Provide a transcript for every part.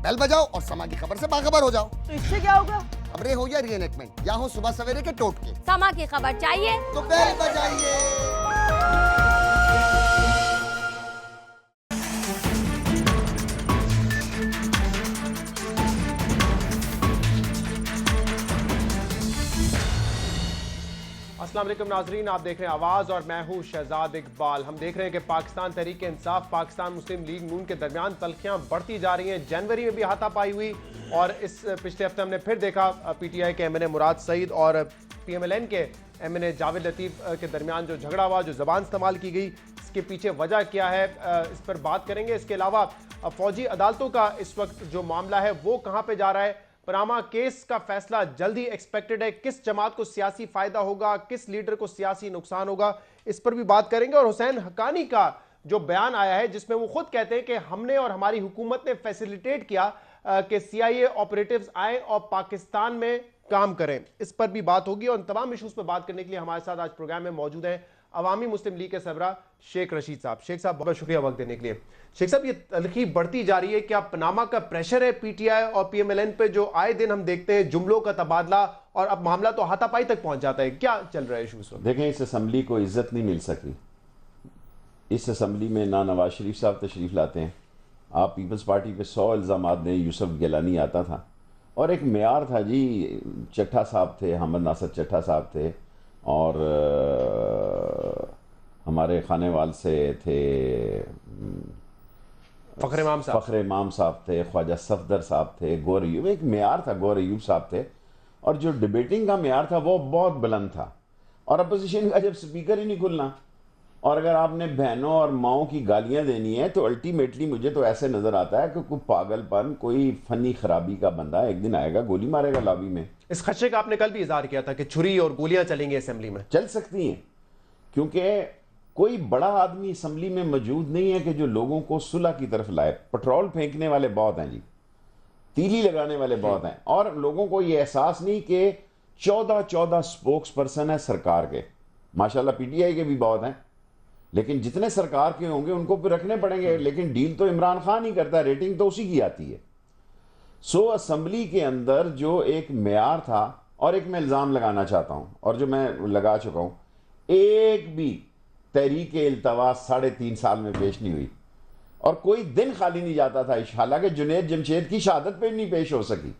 Bell बजाओ और समा की खबर से बाखबर हो जाओ। तो इससे क्या होगा? खबरें हो या रीएनेक्टमेंट, या हो सुबह सवेरे के टोटके, समा की खबर चाहिए तो बेल बजाइए। अस्सलाम वालेकुम नाजरीन, आप देख रहे हैं आवाज़ और मैं हूं शहजाद इकबाल। हम देख रहे हैं कि पाकिस्तान तहरीक इंसाफ पाकिस्तान मुस्लिम लीग नून के दरमियान तल्खियां बढ़ती जा रही हैं। जनवरी में भी हाथापाई हुई और इस पिछले हफ्ते हमने फिर देखा पीटीआई के एमएनए मुराद सईद और पीएमएलएन के एमएनए जावेद लतीफ़ के दरमियान जो झगड़ा हुआ, जो ज़बान इस्तेमाल की गई, इसके पीछे वजह क्या है, इस पर बात करेंगे। इसके अलावा फौजी अदालतों का इस वक्त जो मामला है वो कहाँ पर जा रहा है, पनामा केस का फैसला जल्दी एक्सपेक्टेड है, किस जमात को सियासी फायदा होगा, किस लीडर को सियासी नुकसान होगा, इस पर भी बात करेंगे। और हुसैन हक्कानी का जो बयान आया है जिसमें वो खुद कहते हैं कि हमने और हमारी हुकूमत ने फैसिलिटेट किया कि सीआईए ऑपरेटिव्स आए और पाकिस्तान में काम करें, इस पर भी बात होगी। और तमाम इशूज पर बात करने के लिए हमारे साथ आज प्रोग्राम में मौजूद हैं अवामी मुस्लिम लीग के सरबराह शेख रशीद साहब। शेख साहब बहुत शुक्रिया वक्त देने के लिए। शेख साहब, ये तल्खी बढ़ती जा रही है, क्या पनामा का प्रेशर है पीटीआई और पीएमएलएन पे, जो आए दिन हम देखते हैं जुमलों का तबादला और अब मामला तो हाथापाई तक पहुंच जाता है, क्या चल रहा है इशूज? देखें, इस असम्बली को इज्जत नहीं मिल सकी। इस असम्बली में ना नवाज शरीफ साहब तशरीफ लाते हैं, आप पीपल्स पार्टी पे 100 इल्ज़ामात दें, यूसुफ गिलानी आता था और एक मेयार था जी, चट्टा साहब थे, हमद नासर चट्टा साहब थे, और हमारे खानेवाल से थे फखर इमाम साहब थे, ख्वाजा सफदर साहब थे, गौर अयूब, एक मेयार था, गौर अयूब साहब थे। और जो डिबेटिंग का मेयार था वो बहुत बुलंद था। और अपोजिशन का जब स्पीकर ही नहीं खुलना और अगर आपने बहनों और माओं की गालियां देनी है तो अल्टीमेटली मुझे तो ऐसे नजर आता है कि कोई पागलपन, कोई फनी खराबी का बंदा एक दिन आएगा, गोली मारेगा लॉबी में। इस खदशे का आपने कल भी इजहार किया था कि छुरी और गोलियां चलेंगी असेंबली में। चल सकती हैं, क्योंकि कोई बड़ा आदमी असेंबली में मौजूद नहीं है कि जो लोगों को सुलह की तरफ लाए। पेट्रोल फेंकने वाले बहुत हैं जी, तीली लगाने वाले बहुत हैं, और लोगों को ये एहसास नहीं कि 14 स्पोक्स पर्सन है सरकार के। माशाल्लाह पीटीआई के भी बहुत हैं, लेकिन जितने सरकार के होंगे उनको भी रखने पड़ेंगे। लेकिन डील तो इमरान खान ही करता है, रेटिंग तो उसी की आती है। सो असेंबली के अंदर जो एक मेयार था, और एक मैं इल्ज़ाम लगाना चाहता हूं और जो मैं लगा चुका हूं, एक भी तहरीक इल्तवा 3.5 साल में पेश नहीं हुई और कोई दिन खाली नहीं जाता था। हालांकि जुनैद जमशेद की शहादत पे नहीं पेश हो सकी।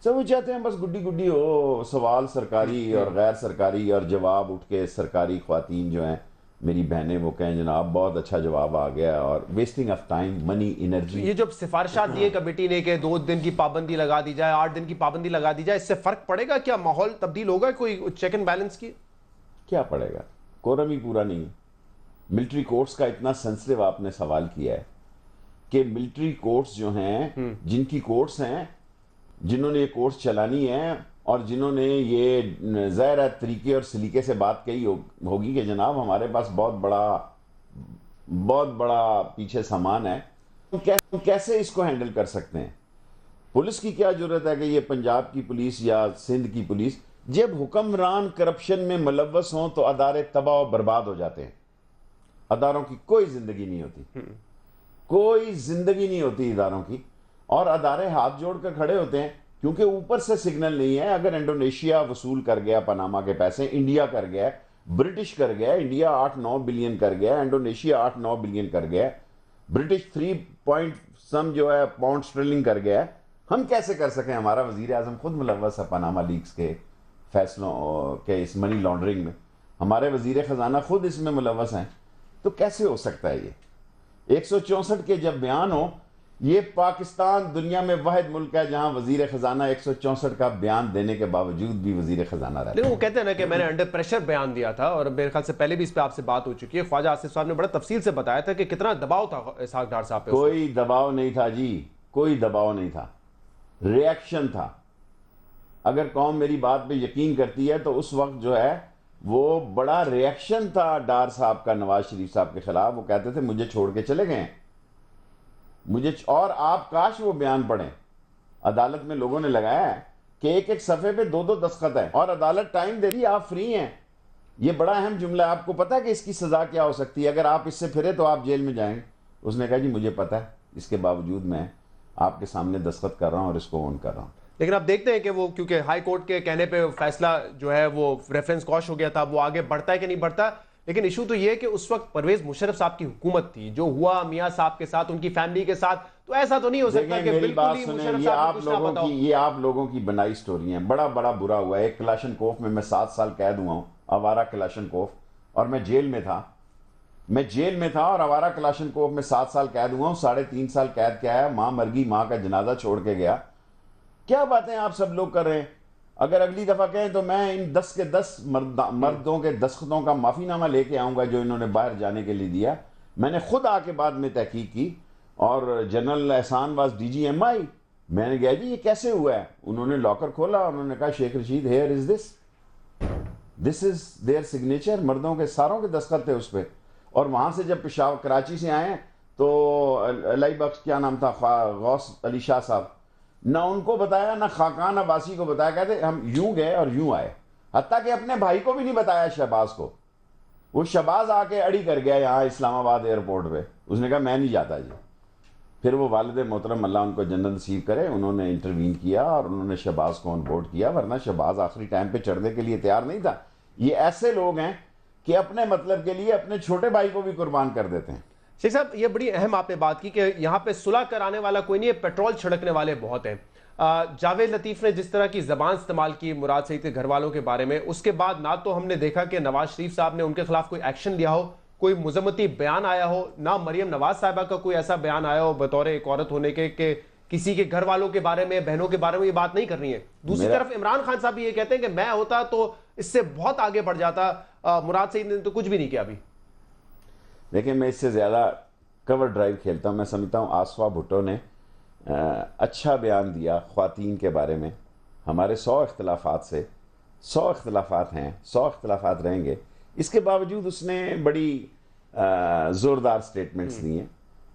सब वो चाहते हैं बस गुड्डी गुड्डी हो, सवाल सरकारी और गैर सरकारी, और जवाब उठ के सरकारी ख्वातीन जो हैं मेरी बहनें वो कहें जनाब बहुत अच्छा जवाब आ गया, और wasting of time, money, energy. ये जो सिफारिशात दी है कमेटी ने कि 2 दिन की पाबंदी लगा दी जाए, 8 दिन की पाबंदी लगा दी जाए, इससे फर्क पड़ेगा क्या? माहौल तब्दील होगा? कोई चेक एंड बैलेंस की क्या पड़ेगा? कोरम ही पूरा नहीं है। मिलिट्री कोर्ट्स का इतना सेंसिटिव आपने सवाल किया है कि मिलिट्री कोर्ट्स जो हैं, जिनकी कोर्ट्स हैं, जिन्होंने ये कोर्ट्स चलानी है और जिन्होंने ये ज़ाहिर तरीके और सलीके से बात कही होगी कि जनाब हमारे पास बहुत बड़ा पीछे सामान है, तो कैसे इसको हैंडल कर सकते हैं? पुलिस की क्या जरूरत है कि ये पंजाब की पुलिस या सिंध की पुलिस, जब हुक्मरान करप्शन में मुलव्वस हों तो अदारे तबाह और बर्बाद हो जाते हैं। अदारों की कोई जिंदगी नहीं होती, कोई जिंदगी नहीं होती इदारों की, और अदारे हाथ जोड़कर खड़े होते हैं क्योंकि ऊपर से सिग्नल नहीं है। अगर इंडोनेशिया वसूल कर गया पनामा के पैसे, इंडिया कर गया, ब्रिटिश कर गया, इंडिया 8-9 बिलियन कर गया, इंडोनेशिया 8-9 बिलियन कर गया, ब्रिटिश 3 पॉइंट सम जो है पाउंड स्टर्लिंग कर गया, हम कैसे कर सकें? हमारा वजीर आजम खुद मुलव्वस है पनामा लीक्स के फैसलों के, इस मनी लॉन्ड्रिंग में, हमारे वजीर खजाना खुद इसमें मुलव्वस हैं, तो कैसे हो सकता है? ये 164 के जब बयान हो, ये पाकिस्तान दुनिया में वाहिद मुल्क है जहां वजीर खजाना 164 का बयान देने के बावजूद भी वजीर खजाना रहता है। वो कहते हैं ना कि मैंने अंडर प्रेशर बयान दिया था, और मेरे ख्याल से पहले भी इस पे आपसे बात हो चुकी है। ख्वाजा आसिफ साहब ने बड़ा तफसील से बताया था कि कितना दबाव था इसहाक डार साहब पे। कोई दबाव नहीं था जी, कोई दबाव नहीं था, रिएक्शन था। अगर कौम मेरी बात पे यकीन करती है तो उस वक्त जो है वो बड़ा रिएक्शन था डार साहब का नवाज शरीफ साहब के खिलाफ। वो कहते थे मुझे छोड़ के चले गए मुझे, और आप काश वो बयान पढ़ें, अदालत में लोगों ने लगाया है कि एक सफ़े पे 2 दस्तखत है और अदालत टाइम दे रही, आप फ्री हैं। ये बड़ा अहम जुमला है। आपको पता है कि इसकी सज़ा क्या हो सकती है? अगर आप इससे फिरे तो आप जेल में जाएंगे। उसने कहा जी मुझे पता है, इसके बावजूद मैं आपके सामने दस्तखत कर रहा हूं और इसको ऑन कर रहा हूं। लेकिन आप देखते हैं कि वो क्योंकि हाई कोर्ट के कहने पे फैसला जो है वो रेफरेंस कॉश हो गया था, वो आगे बढ़ता है कि नहीं बढ़ता। लेकिन इशू तो ये है कि उस वक्त परवेज मुशर्रफ साहब की हुकूमत थी, जो हुआ मियां साहब के साथ, उनकी फैमिली के साथ, तो ऐसा तो नहीं हो सकता कि मेरी बात बिल्कुल ही सुने, मुशर्रफ ये साहब आप को कुछ ना लोगों पता की हो। ये आप लोगों की बनाई स्टोरी है। बड़ा बड़ा बुरा हुआ है। एक क्लाशनकोफ में मैं 7 साल कैद हुआ हूं, आवारा क्लाशनकोफ, और मैं जेल में था। मैं जेल में था और आवारा क्लाशनकोफ में 7 साल कैद हुआ हूं। 3.5 साल कैद के आया, मां मर गई, मां का जनाजा छोड़ के गया। क्या बातें आप सब लोग कर रहे हैं। अगर अगली दफा कहें तो मैं इन 10 के 10 मर्दों के दस्तखतों का माफीनामा लेके आऊंगा जो इन्होंने बाहर जाने के लिए दिया। मैंने खुद आके बाद में तहकीक की और जनरल एहसान वाज DGMI। मैंने कहा जी ये कैसे हुआ है। उन्होंने लॉकर खोला, उन्होंने कहा Sheikh Rashid here is this is their signature. मर्दों के सारों के दस्तखत थे उस पर। और वहां से जब पेशावर कराची से आए तो अलाई बख्श क्या नाम था, गौस अली शाह साहब, ना उनको बताया ना खाकान अब्बासी को बताया। कहते हम यूं गए और यूं आए। हत्ता कि अपने भाई को भी नहीं बताया शहबाज को। वो शहबाज आके अड़ी कर गया यहाँ इस्लामाबाद एयरपोर्ट पे। उसने कहा मैं नहीं जाता जी। फिर वो वालिद मोहतरम अल्लाह उनको जन्नत नसीब करे, उन्होंने इंटरवीन किया और उन्होंने शहबाज को ऑन बोर्ड किया, वरना शहबाज आखिरी टाइम पे चढ़ने के लिए तैयार नहीं था। ये ऐसे लोग हैं कि अपने मतलब के लिए अपने छोटे भाई को भी कुर्बान कर देते हैं। शेख साहब, ये बड़ी अहम आपने बात की कि यहाँ पे सुलह कराने वाला कोई नहीं है, पेट्रोल छिड़कने वाले बहुत हैं। जावेद लतीफ ने जिस तरह की जबान इस्तेमाल की मुराद सईद के घर वालों के बारे में, उसके बाद ना तो हमने देखा कि नवाज शरीफ साहब ने उनके खिलाफ कोई एक्शन लिया हो, कोई मुजम्मती बयान आया हो, ना मरियम नवाज साहिबा का कोई ऐसा बयान आया हो बतौर एक औरत होने के कि किसी के घर वालों के बारे में, बहनों के बारे में ये बात नहीं करनी है। दूसरी तरफ इमरान खान साहब भी ये कहते हैं कि मैं होता तो इससे बहुत आगे बढ़ जाता। मुराद सईद ने तो कुछ भी नहीं किया अभी। देखिए, मैं इससे ज़्यादा कवर ड्राइव खेलता हूँ। मैं समझता हूँ आसफा भुट्टो ने अच्छा बयान दिया ख्वातीन के बारे में। हमारे 100 इख्तलाफात से 100 इख्तलाफात हैं, 100 इख्तलाफात रहेंगे, इसके बावजूद उसने बड़ी ज़ोरदार स्टेटमेंट्स दी हैं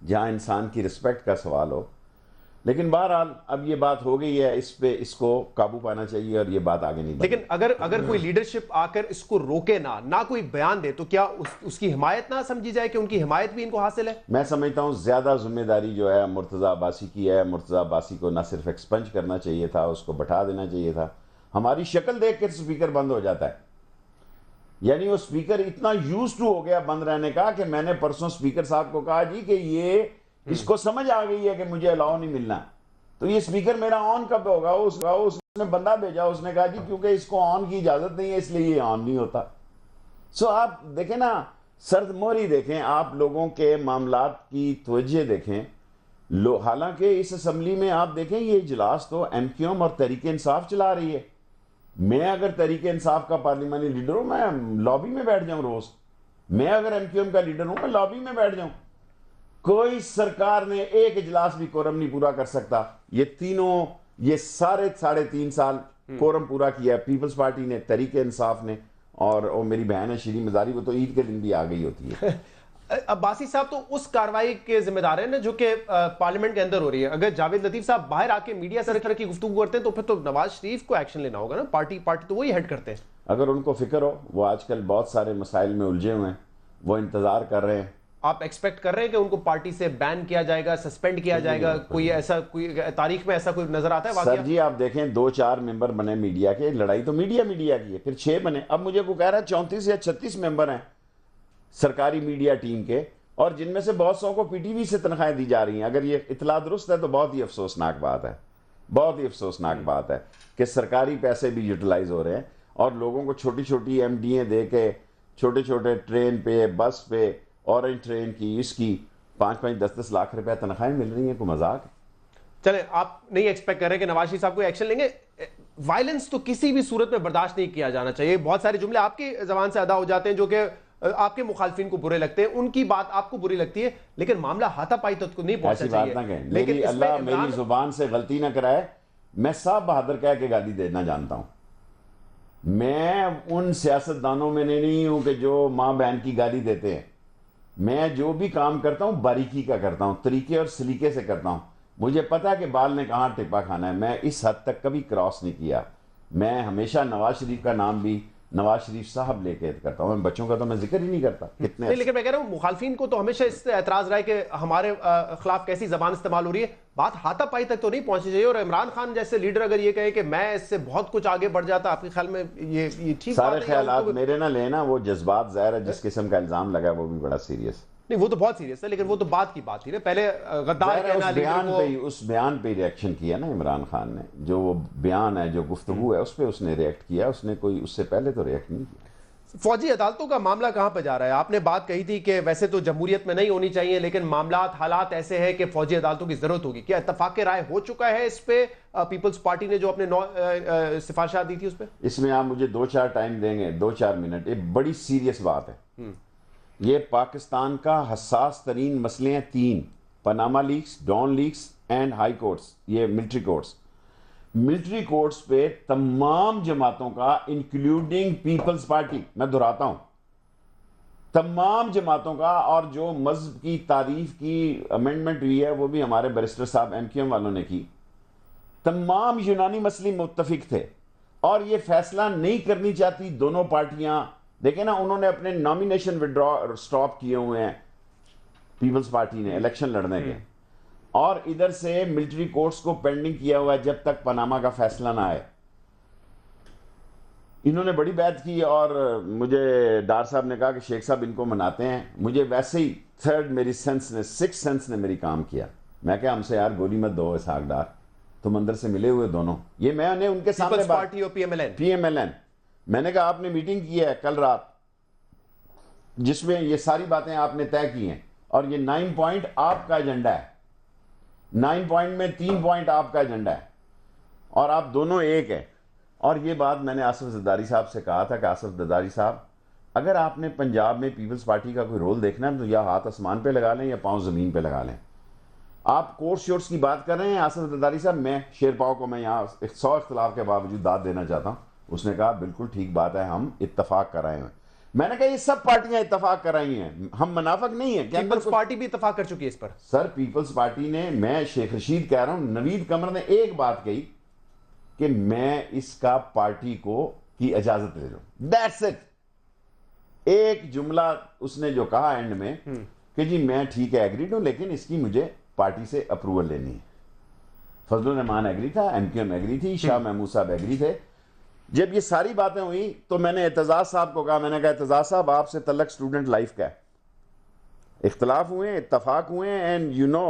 जहाँ इंसान की रिस्पेक्ट का सवाल हो। लेकिन बहरहाल अब ये बात हो गई है, इस पे इसको काबू पाना चाहिए और ये बात आगे नहीं बढ़ेगी। लेकिन अगर कोई लीडरशिप आकर इसको रोके ना कोई बयान दे, तो क्या उसकी हिमायत ना समझी जाए कि उनकी हिमायत भी इनको हासिल है? मैं समझता हूँ ज्यादा जिम्मेदारी जो है मुर्तज़ा अब्बासी की है। मुर्तज़ा अब्बासी को ना सिर्फ एक्सपंज करना चाहिए था, उसको बैठा देना चाहिए था। हमारी शक्ल देख कर स्पीकर बंद हो जाता है। यानी वो स्पीकर इतना यूज्ड टू हो गया बंद रहने का कि मैंने परसों स्पीकर साहब को कहा जी कि ये इसको समझ आ गई है कि मुझे अलाउ नहीं मिलना, तो ये स्पीकर मेरा ऑन कब होगा। उसने बंदा भेजा, उसने कहा जी क्योंकि इसको ऑन की इजाजत नहीं है इसलिए ये ऑन नहीं होता। सो आप देखें ना, सर्दमोरी देखें, आप लोगों के मामलात की तवज्जो देखें। हालांकि इस असम्बली में आप देखें ये इजलास तो MQM और तहरीक इंसाफ चला रही है। मैं अगर तहरीक इंसाफ का पार्लिमानी लीडर हूं, मैं लॉबी में बैठ जाऊं रोज। मैं अगर MQM का लीडर हूं, मैं लॉबी में बैठ जाऊं। कोई सरकार ने एक इजलास भी कोरम नहीं पूरा कर सकता। ये सारे 3.5 साल कोरम पूरा किया है पीपल्स पार्टी ने, तहरीक इंसाफ ने, और मेरी बहन है शीरी मजारी, वो तो ईद के दिन भी आ गई होती है। अब्बासी साहब तो उस कार्रवाई के जिम्मेदार हैं ना जो कि पार्लियामेंट के अंदर हो रही है। अगर जावेद लतीफ साहब बाहर आके मीडिया से तरह की गुफ्तगू करते हैं तो फिर तो नवाज शरीफ को एक्शन लेना होगा ना। पार्टी तो वही हेड करते हैं। अगर उनको फिक्र हो, वो आजकल बहुत सारे मसाइल में उलझे हुए हैं, वो इंतजार कर रहे हैं। आप एक्सपेक्ट कर रहे हैं कि उनको पार्टी से बैन किया जाएगा, सस्पेंड किया जाएगा? कोई तारीख में ऐसा कोई नजर आता है वाकया? सर जी आप देखें 2-4 मेंबर बने मीडिया के, लड़ाई तो मीडिया की है, फिर 6 बने। अब मुझे को कह रहा है 34 या 36 मेंबर हैं सरकारी मीडिया टीम के, और जिनमें से बहुत सौ को PTV से तनख्वाहें दी जा रही हैं। अगर ये इतला दुरुस्त है तो बहुत ही अफसोसनाक बात है, बहुत ही अफसोसनाक बात है कि सरकारी पैसे भी यूटिलाइज हो रहे हैं और लोगों को छोटी छोटी MDA दे के छोटे छोटे ट्रेन पे, बस पे, ऑरेंज ट्रेन की, इसकी 5-5, 10-10 लाख रुपए तनख्वाहें मिल रही हैं। कोई मजाक? चले, आप नहीं एक्सपेक्ट कर रहे कि नवाज शरीफ साहब कोई एक्शन लेंगे? वायलेंस तो किसी भी सूरत में बर्दाश्त नहीं किया जाना चाहिए। बहुत सारे जुमले आपकी जबान से अदा हो जाते हैं जो कि आपके मुखालफिन को बुरे लगते हैं, उनकी बात आपको बुरी लगती है, लेकिन मामला हाथापाई तक नहीं पहुंचना चाहिए। ऐसी बात ना कहें, लेकिन अल्लाह मेरी जुबान से गलती ना कराए। मैं साहब बहादुर कह के गाली देना जानता हूं। मैं उन सियासतदानों में नहीं हूं कि जो मां बहन की गाली देते हैं। मैं जो भी काम करता हूं बारीकी का करता हूं, तरीके और सलीके से करता हूं। मुझे पता है कि बाल ने कहां टिप्पा खाना है। मैं इस हद तक कभी क्रॉस नहीं किया। मैं हमेशा नवाज शरीफ का नाम भी नवाज शरीफ साहब लेके करता हूं। मैं बच्चों का तो मैं जिक्र ही नहीं करता कितने नहीं, लेकिन मैं कह रहा हूं मुखालफिन को तो हमेशा इस एतराज रहा है कि हमारे खिलाफ कैसी जबान इस्तेमाल हो रही है। बात हाथापाई तक तो नहीं पहुंचनी चाहिए। और इमरान खान जैसे लीडर अगर ये कहे कि मैं इससे बहुत कुछ आगे बढ़ जाता, आपके ख्याल में ये ठीक सारे बात है? ख्यालात मेरे ना लेना, वो जज्बात ज़ाहिर है जिस किस्म का इल्जाम लगा वो भी बड़ा सीरियस। नहीं, वो तो बहुत सीरियस है, लेकिन वो तो बात की बात थी ना। पहले गद्दार कहना उस बयान पे रिएक्शन किया ना इमरान खान ने, जो वो बयान है जो गुफ्तगू है उस पर उसने रिएक्ट किया। उसने कोई उससे पहले तो रिएक्ट नहीं किया। फौजी अदालतों का मामला कहां पर जा रहा है? आपने बात कही थी कि वैसे तो जमहूरियत में नहीं होनी चाहिए, लेकिन मामलात हालात ऐसे हैं कि फौजी अदालतों की जरूरत होगी। क्या इत्तफाक राय हो चुका है इस पे? पीपल्स पार्टी ने जो अपने सिफारिशात दी थी उस पर? इसमें आप मुझे 2-4 टाइम देंगे, 2-4 मिनट। ये बड़ी सीरियस बात है। ये पाकिस्तान का हसास तरीन मसले हैं 3: Panama leaks, don leaks and high courts, ये मिलिट्री कोर्ट्स। मिलिट्री कोर्ट्स पे तमाम जमातों का, इंक्लूडिंग पीपल्स पार्टी, मैं दोहराता हूं, तमाम जमातों का, और जो मजहब की तारीफ की अमेंडमेंट हुई है वो भी हमारे बैरिस्टर साहब एमक्यूएम वालों ने की, तमाम यूनानी मसलिम मुत्तफिक थे। और ये फैसला नहीं करनी चाहती दोनों पार्टियां। देखें ना, उन्होंने अपने नॉमिनेशन विड्रॉ स्टॉप किए हुए हैं पीपल्स पार्टी ने इलेक्शन लड़ने के, और इधर से मिलिट्री कोर्ट्स को पेंडिंग किया हुआ है जब तक पनामा का फैसला ना आए। इन्होंने बड़ी बात की, और मुझे डार साहब ने कहा कि शेख साहब इनको मनाते हैं। मुझे वैसे ही थर्ड मेरी सेंस ने, सिक्स सेंस ने मेरी काम किया। मैं क्या, हमसे यार गोली मत दो इसहाक डार, तुम अंदर से मिले हुए दोनों। ये मैंने उनके सामने पार्टी और पीएमएलएन मैंने कहा आपने मीटिंग की है कल रात जिसमें ये सारी बातें आपने तय की हैं, और ये 9 पॉइंट आपका एजेंडा है। 9 पॉइंट में 3 पॉइंट आपका एजेंडा है, और आप दोनों एक है। और ये बात मैंने आसिफ जरदारी साहब से कहा था कि आसिफ जरदारी साहब, अगर आपने पंजाब में पीपल्स पार्टी का कोई रोल देखना है तो या हाथ आसमान पे लगा लें या पांव जमीन पे लगा लें। आप कोर्स शोर्स की बात कर रहे हैं आसिफ जरदारी साहब, मैं शेर पाव को मैं यहाँ 100 इख्तलाफ के बावजूद दाद देना चाहता हूँ। उसने कहा बिल्कुल ठीक बात है, हम इत्तफाक कर रहे हैं। मैंने कहा ये सब पार्टियां इत्तफाक कर रही हैं, हम मुनाफिक नहीं है। पीपल्स पार्टी भी इत्तफाक कर चुकी है इस पर। सर पीपल्स पार्टी ने, मैं शेख रशीद कह रहा हूं, नवीद कमर ने एक बात कही कि मैं इसका पार्टी को की इजाजत ले लूं, दैट्स इट। एक जुमला उसने जो कहा एंड में कि जी मैं ठीक है एग्रीड हूं, लेकिन इसकी मुझे पार्टी से अप्रूवल लेनी है। फजलुर रहमान एग्री था, एमक्यूएम एग्री थी, शाह महमूद साहब एग्री थे। जब ये सारी बातें हुई तो मैंने एतजाज साहब को कहा, मैंने कहा एतजाज साहब आपसे तलक स्टूडेंट लाइफ का है, इख्तलाफ हुए, इत्तफाक हुए, एंड यू नो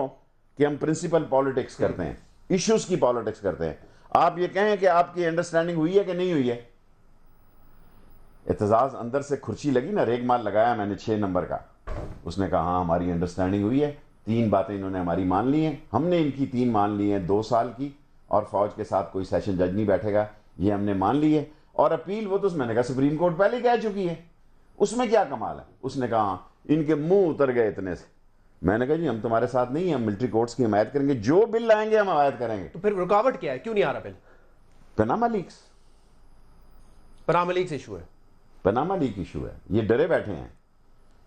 कि हम प्रिंसिपल पॉलिटिक्स करते हैं, इश्यूज की पॉलिटिक्स करते हैं। आप ये कहें कि आपकी अंडरस्टैंडिंग हुई है कि नहीं हुई है। एतजाज अंदर से खुर्ची लगी ना, रेगमाल लगाया मैंने 6 नंबर का। उसने कहा हाँ हमारी अंडरस्टैंडिंग हुई है, 3 बातें इन्होंने हमारी मान ली हैं, हमने इनकी 3 मान ली हैं, 2 साल की, और फौज के साथ कोई सेशन जज नहीं बैठेगा, ये हमने मान ली है। और अपील वो तो मैंने कहा सुप्रीम कोर्ट पहले कह चुकी है, उसमें क्या कमाल है। उसने कहा इनके मुंह उतर गए इतने से। मैंने कहा जी हम तुम्हारे साथ नहीं है, हम मिलिट्री कोर्ट्स की हिमायत करेंगे, जो बिल लाएंगे हम हिमायत करेंगे। तो फिर रुकावट क्या है, क्यों नहीं आ रहा bill? Panama leaks, Panama leaks issue है, पनामा लीक इशू है। ये डरे बैठे हैं,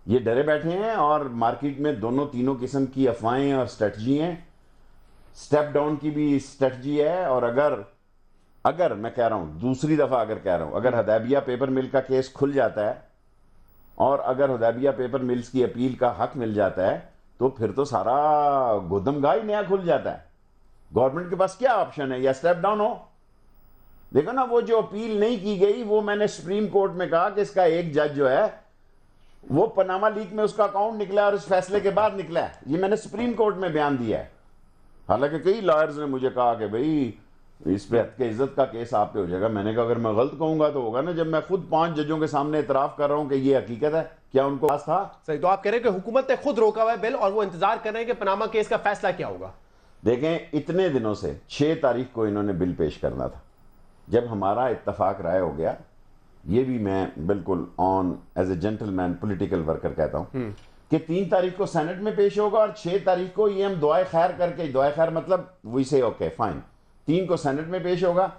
ये डरे बैठे हैं, और मार्केट में दोनों तीनों किस्म की अफवाहें और स्ट्रेटजी हैं। स्टेप डाउन की भी स्ट्रेटजी है, और अगर मैं कह रहा हूं, दूसरी दफा अगर कह रहा हूं, अगर हदैबिया पेपर मिल का केस खुल जाता है और अगर हदैबिया पेपर मिल्स की अपील का हक मिल जाता है तो फिर तो सारा गोदमगाह ही नया खुल जाता है। गवर्नमेंट के पास क्या ऑप्शन है, या स्टेप डाउन हो। देखो ना, वो जो अपील नहीं की गई, वो मैंने सुप्रीम कोर्ट में कहा कि इसका एक जज जो है वो पनामा लीक में उसका अकाउंट निकला और इस फैसले के बाद निकला है। ये मैंने सुप्रीम कोर्ट में बयान दिया है। हालांकि कई लॉयर्स ने मुझे कहा कि भाई इस पे हद के इज्जत का केस आप पे हो जाएगा। मैंने कहा अगर मैं गलत कहूंगा तो होगा ना, जब मैं खुद 5 जजों के सामने इतराफ कर रहा हूं कि ये हकीकत है, क्या उनको पास था? सही। तो आप कह रहे हैं कि हुकूमत ने खुद रोका हुआ है बिल और वो इंतजार कर रहे हैं कि पनामा केस का फैसला क्या होगा। देखें, इतने दिनों से 6 तारीख को इन्होंने बिल पेश करना था। जब हमारा इत्तफाक राय हो गया, ये भी मैं बिल्कुल on as a gentleman political worker कहता हूं कि 3 तारीख को सेनेट में पेश होगा और 6 तारीख को ये हम दुआए खैर करके, दुआए खैर मतलब वी से ओके फाइन, 3 को सेनेट में पेश होगा,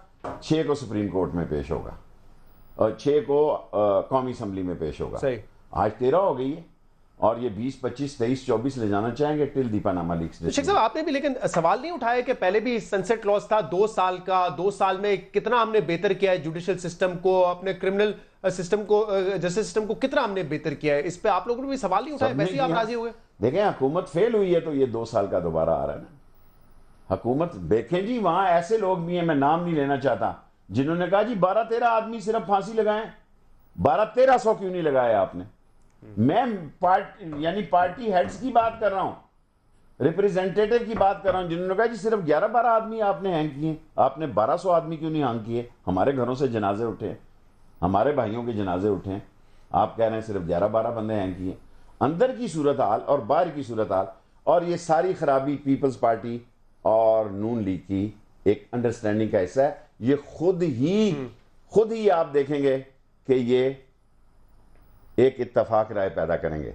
6 को सुप्रीम कोर्ट में पेश होगा, और 6 को कौमी असम्बली में पेश होगा। सही। आज 13 हो गई है, और ये 20, 25, 23, 24 ले जाना चाहेंगे till the Panama leaks. Sheikh साहब, आपने भी लेकिन सवाल नहीं उठाया कि पहले भी सनसेट क्लॉज था 2 साल का, 2 साल में कितना हमने बेहतर किया है जुडिशियल सिस्टम को, अपने क्रिमिनल सिस्टम को, जस्टिस सिस्टम को कितना हमने बेहतर किया है? इस पे आप लोगों ने भी सवाल नहीं उठाया, वैसे ही आप राजी हो गए? देखें, हुकूमत फेल हुई है तो ये 2 साल का दोबारा आ रहा है ना। हुकूमत देखें जी, वहां ऐसे लोग भी हैं, मैं नाम नहीं लेना चाहता, जिन्होंने कहा जी 12-13 आदमी सिर्फ फांसी लगाएं। 1200-1300 क्यों नहीं लगाया आपने? मैं पार्टी हेड्स की बात कर रहा हूं, रिप्रेजेंटेटिव की बात कर रहा हूं, जिन्होंने कहा जी सिर्फ 11-12 आदमी आपने हैंग किए। आपने 1200 आदमी क्यों नहीं हैंग किए? हमारे घरों से जनाजे उठे, हमारे भाइयों के जनाजे उठे, आप कह रहे हैं सिर्फ 11-12 बंदे हैंग किए। अंदर की सूरत हाल और बाहर की सूरत हाल, और ये सारी खराबी पीपल्स पार्टी और नून लीग की एक अंडरस्टैंडिंग का हिस्सा है। ये खुद ही आप देखेंगे कि ये एक इत्तफाक राय पैदा करेंगे।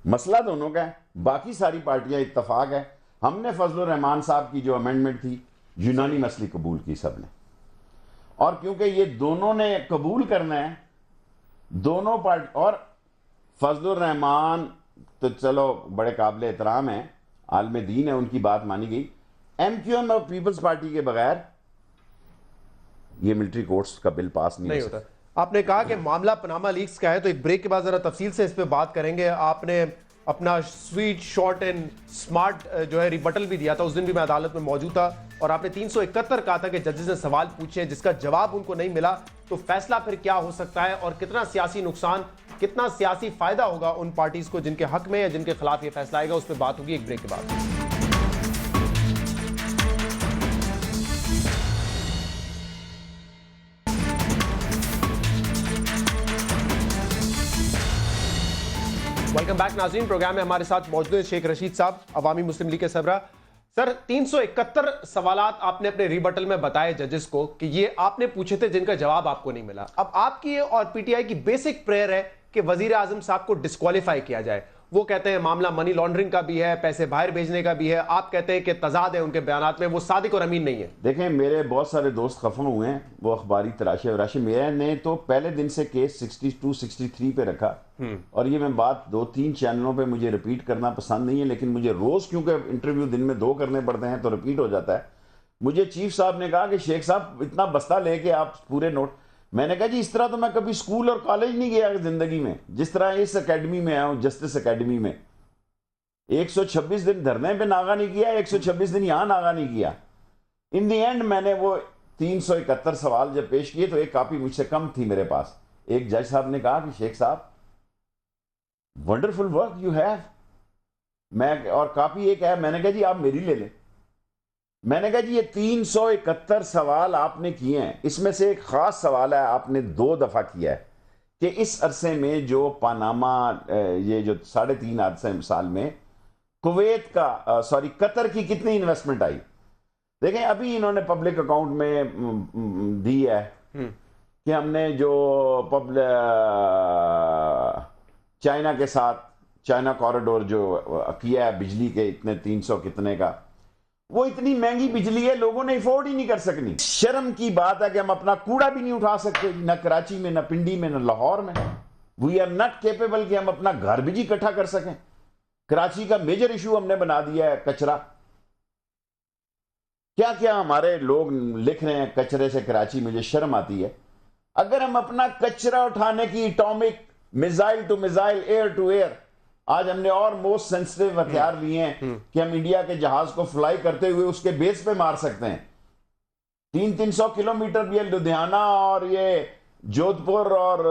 मसला दोनों का है, बाकी सारी पार्टियां इत्तफाक है। हमने फजलुर रहमान साहब की जो अमेंडमेंट थी यूनानी मसली कबूल की सबने, और क्योंकि ये दोनों ने कबूल करना है, दोनों पार्टी, और फजलुर रहमान तो चलो बड़े काबिल एहतराम है, आलम दीन है, उनकी बात मानी गई। MQM और पीपल्स पार्टी के बगैर ये मिलिट्री कोर्ट्स का बिल पास नहीं होता। आपने कहा कि मामला पनामा लीक्स का है, तो एक ब्रेक के बाद जरा तफसील से इस पे बात करेंगे। आपने अपना स्वीट शॉर्ट एंड स्मार्ट जो है रिबटल भी दिया था, उस दिन भी मैं अदालत में मौजूद था, और आपने 371 कहा था कि जजेस ने सवाल पूछे जिसका जवाब उनको नहीं मिला, तो फैसला फिर क्या हो सकता है और कितना सियासी नुकसान, कितना सियासी फायदा होगा उन पार्टीज को जिनके हक में या जिनके खिलाफ ये फैसला आएगा, उस पर बात होगी एक ब्रेक के बाद। वेलकम बैक नाज़रीन। प्रोग्राम में हमारे साथ मौजूद है शेख रशीद साहब, अवामी मुस्लिम लीग के सरबरा। सर, 371 सवालात आपने अपने रिबटल में बताए जजेस को कि ये आपने पूछे थे जिनका जवाब आपको नहीं मिला। अब आपकी और पीटीआई की बेसिक प्रेयर है कि वजीर आजम साहब को डिस्क्वालीफाई किया जाए। वो कहते हैं मामला मनी लॉन्ड्रिंग का भी है, पैसे बाहर भेजने का भी है, आप कहते हैं कि तजाद है उनके बयानात में, वो सादिक और अमीन नहीं है। देखें, मेरे बहुत सारे दोस्त खफा हुए हैं, वो अखबारी तराशे वराशे। मेरे ने तो पहले दिन से केस 62, 63 पे रखा, और ये मैं बात 2-3 चैनलों पे मुझे रिपीट करना पसंद नहीं है, लेकिन मुझे रोज क्योंकि इंटरव्यू दिन में 2 करने पड़ते हैं तो रिपीट हो जाता है। मुझे चीफ साहब ने कहा कि शेख साहब इतना बस्ता लेके आप पूरे नोट, मैंने कहा जी इस तरह तो मैं कभी स्कूल और कॉलेज नहीं गया जिंदगी में, जिस तरह इस एकेडमी में आया हूं, जस्टिस एकेडमी में। 126 दिन धरने पे नागा नहीं किया, 126 दिन यहां नागा नहीं किया। इन द एंड मैंने वो 371 सवाल जब पेश किए तो एक कॉपी मुझसे कम थी मेरे पास। एक जज साहब ने कहा कि शेख साहब वंडरफुल वर्क यू हैव, मैं, और कॉपी एक है। मैंने कहा जी आप मेरी ले लें। मैंने कहा जी ये 371 सवाल आपने किए हैं, इसमें से एक खास सवाल है आपने 2 दफा किया है कि इस अरसे में जो पनामा ये जो 3.5 साल में कुवैत का कतर की कितनी इन्वेस्टमेंट आई। देखें, अभी इन्होंने पब्लिक अकाउंट में दी है कि हमने जो चाइना के साथ चाइना कॉरिडोर जो किया है बिजली के इतने 300 कितने का, वो इतनी महंगी बिजली है लोगों ने अफोर्ड ही नहीं कर सकनी। शर्म की बात है कि हम अपना कूड़ा भी नहीं उठा सकते, न कराची में, न पिंडी में, न लाहौर में। वी आर नॉट केपेबल कि हम अपना गार्बेज ही इकट्ठा कर सकें। कराची का मेजर इशू हमने बना दिया है कचरा। क्या क्या हमारे लोग लिख रहे हैं कचरे से कराची, मुझे शर्म आती है। अगर हम अपना कचरा उठाने की atomic missile to missile, air to air, आज हमने और मोस्ट सेंसिटिव हथियार लिए हैं कि हम इंडिया के जहाज को फ्लाई करते हुए उसके बेस पे मार सकते हैं। 300-300 किलोमीटर ये लुधियाना और ये जोधपुर और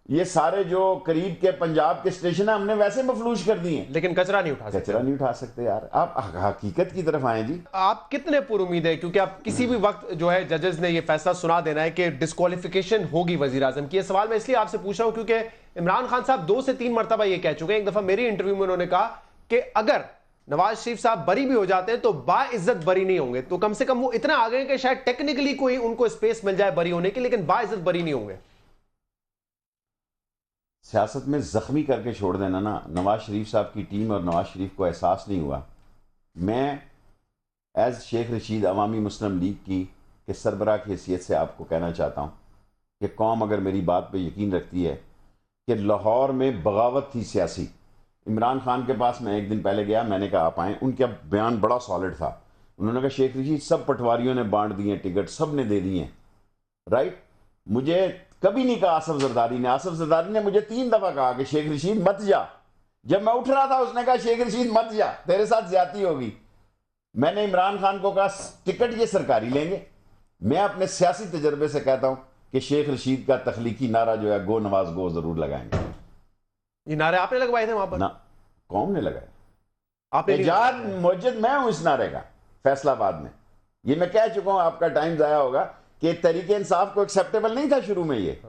ये सारे जो करीब के पंजाब के स्टेशन है हमने वैसे मफलूज कर दिए, लेकिन कचरा नहीं उठा सकते यार। आप हकीकत की तरफ आए जी। आप कितने पुरुमीद है, क्योंकि आप किसी भी वक्त जो है जजेस ने ये फैसला सुना देना है कि डिस्क्वालिफिकेशन होगी वजीर आजम की। ये सवाल मैं इसलिए आपसे पूछ रहा हूं क्योंकि इमरान खान साहब 2 से 3 मरतबा ये कह चुके हैं। एक दफा मेरी इंटरव्यू में उन्होंने कहा कि अगर नवाज शरीफ साहब बरी भी हो जाते हैं तो बाइज्जत बरी नहीं होंगे। तो कम से कम वो इतना आ गए कि शायद टेक्निकली कोई उनको स्पेस मिल जाए बरी होने की, लेकिन बाइज्जत बरी नहीं होंगे। सियासत में जख्मी करके छोड़ देना ना, नवाज शरीफ साहब की टीम और नवाज शरीफ को एहसास नहीं हुआ। मैं एज शेख रशीद अवामी मुस्लिम लीग की के सरबराह की हैसियत से आपको कहना चाहता हूँ कि कौम अगर मेरी बात पे यकीन रखती है कि लाहौर में बगावत थी सियासी, इमरान खान के पास मैं एक दिन पहले गया, मैंने कहा आप आए। उनका बयान बड़ा सॉलिड था। उन्होंने कहा शेख रशीद सब पटवारियों ने बांट दिए टिकट, सब ने दे दिए, राइट। मुझे कभी नहीं कहा आसफ जरदारी ने। आसफ जरदारी ने मुझे 3 दफा कहा कि शेख रशीद मत जा। जब मैं उठ रहा था उसने कहा शेख रशीद मत जा, तेरे साथ ज्यादती होगी। मैंने इमरान खान को कहा टिकट ये सरकारी लेंगे। मैं अपने सियासी तजर्बे से कहता हूं कि शेख रशीद का तखलीकी नारा जो है गो नवाज गो जरूर लगाएंगे। ये नारे आपने लगवाए थे वहां पर? ना, कौन ने लगाया? आपने एजाज मौजूद मैं हूं इस नारे का फैसलाबाद में। ये मैं कह चुका हूं, आपका टाइम जाया होगा कि तरीके इंसाफ को एक्सेप्टेबल नहीं था शुरू में। ये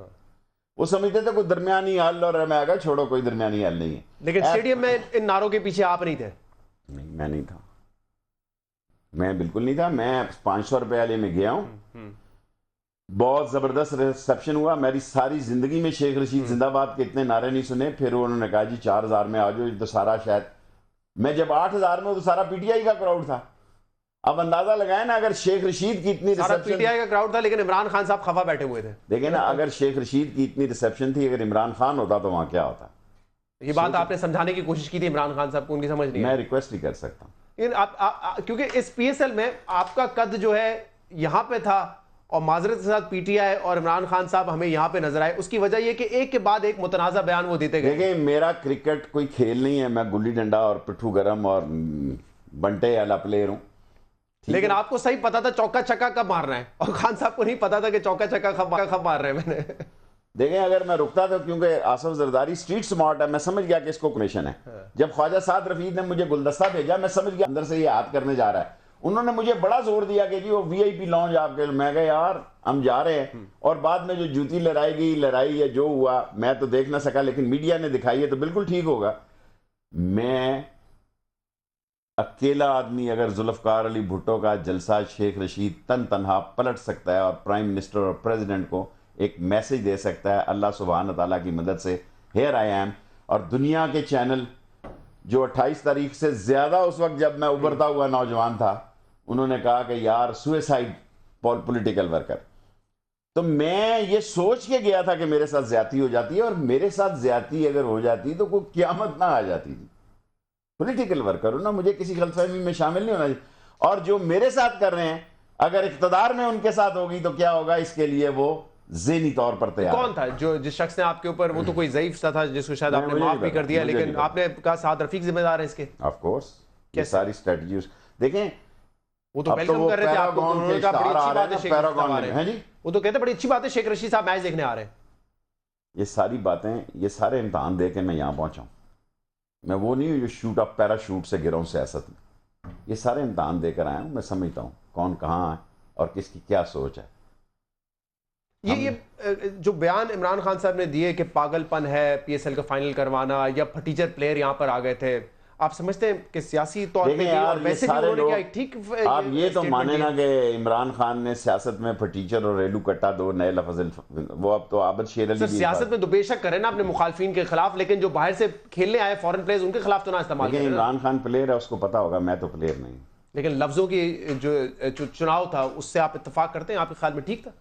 वो समझते थे कोई दरमियानी हल, और मैं आगा छोड़ो कोई दरमियानी हल नहीं है। लेकिन स्टेडियम में इन नारों के पीछे आप नहीं थे? नहीं, मैं नहीं था, मैं बिल्कुल नहीं था। मैं 500 रुपए वाले में गया हूं। बहुत जबरदस्त रिसेप्शन हुआ। मेरी सारी जिंदगी में शेख रशीद जिंदाबाद के इतने नारे नहीं सुने। फिर उन्होंने कहा जी 4000 में आ जाओ। तो सारा शायद मैं जब 8000 में, तो सारा पीटीआई का क्राउड था। अब अंदाजा लगाए ना, अगर शेख रशीद की इतनी रिसेप्शन, पीटीआई का क्राउड था, लेकिन इमरान खान साहब खफा बैठे हुए थे। देखे ना, अगर शेख रशीद की इतनी रिसेप्शन थी, अगर इमरान खान होता तो वहां क्या होता? ये बात आपने समझाने की कोशिश की थी इमरान खान साहब को, उनकी समझ नहीं? मैं रिक्वेस्ट ही कर सकता हूं। लेकिन क्योंकि इस पीएसएल में आपका कद जो है यहां पे था, और माजरत के साथ पीटीआई और इमरान खान साहब हमें यहां पे नजर आए। उसकी वजह यह कि एक के बाद एक मुतनाज़ा बयान वो देते गए। देखिए, मेरा क्रिकेट कोई खेल नहीं है। मैं गुल्ली डंडा और पिट्ठू गरम और बंटे वाला प्लेयर हूं। लेकिन आपको सही पता था चौका छक्का कब मारना है, और खान साहब को नहीं पता था कि चौका छक्का कब मार रहे हैं। मैंने देखें, अगर मैं रुकता था, क्योंकि आसफ जरदारी स्ट्रीट स्मार्ट है, मैं समझ गया कि इसको कमीशन है। जब ख्वाजा साद रफीद ने मुझे गुलदस्ता भेजा, मैं समझ गया अंदर से ये याद करने जा रहा है। उन्होंने मुझे बड़ा जोर दिया कि जी वो वीआईपी लॉन्ज आपके। मैं कहा यार हम जा रहे हैं। और बाद में जो जूती लड़ाई या जो हुआ, मैं तो देख ना सका, लेकिन मीडिया ने दिखाई है, तो बिल्कुल ठीक होगा। मैं अकेला आदमी अगर जुल्फकार अली भुट्टो का जलसा शेख रशीद तन तनहा पलट सकता है और प्राइम मिनिस्टर और प्रेसिडेंट को एक मैसेज दे सकता है अल्लाह सुब्हान ताला की मदद से, हियर आई एम। और दुनिया के चैनल जो 28 तारीख से ज्यादा, उस वक्त जब मैं उभरता हुआ नौजवान था, उन्होंने कहा कि यार सुसाइड पॉलिटिकल वर्कर। तो मैं ये सोच के गया था कि मेरे साथ ज्यादती हो जाती है, और मेरे साथ ज्यादती अगर हो जाती तो कोई क्यामत ना आ जाती थी। पॉलिटिकल वर्कर हूं ना, मुझे किसी गलतफहमी में शामिल नहीं होना चाहिए। और जो मेरे साथ कर रहे हैं, अगर इख्तदार में उनके साथ होगी तो क्या होगा, इसके लिए वो ज़हनी तौर पर तैयार। कौन था जो जिस शख्स ने आपके ऊपर, वो तो कोई ज़ईफ सा था जिसको शायद आपने माफ भी कर दिया, लेकिन आपने कहा साद रफीक जिम्मेदार है इसके? ऑफ कोर्स, ये सारी स्ट्रेटजी देखें। वो तो वेलकम कर रहे थे आपको, उन्होंने कहा बड़ी अच्छी बात है शेख रशीद साहब आ रहे हैं। वो तो कहते बड़ी अच्छी बात है शेख रशीद साहब मैच देखने आ रहे हैं। ये सारी बातें, ये सारे इम्तहान दे के मैं यहाँ पहुंचा हूँ। मैं वो नहीं हूँ जो शूट अप पैराशूट से गिरा हूँ सियासत में। ये सारे इम्तहान देकर आया हूँ। मैं समझता हूँ कौन कहाँ है और किसकी क्या सोच है। ये जो बयान इमरान खान साहब ने दिए कि पागलपन है पीएसएल का फाइनल करवाना, या फटीचर प्लेयर यहाँ पर आ गए थे, आप समझते हैं कि सियासी तौर पे और वैसे भी उन्होंने क्या ठीक? आप ये तो माने ना कि इमरान खान ने सियासत में फटीचर और रेलू कट्टा, दो नए लफ्ज़, वो अब तो आबद शेर अली सियासत में तो बेशक करें ना अपने मुखालफिन के खिलाफ, लेकिन जो बाहर से खेलने आए फॉरेन प्लेयर्स, उनके खिलाफ तो ना इस्तेमाल करें। इमरान खान प्लेयर है, उसको पता होगा, मैं तो प्लेयर नहीं। लेकिन लफ्जों की जो चुनाव था उससे आप इत्तेफाक करते हैं? आपके ख्याल में ठीक था?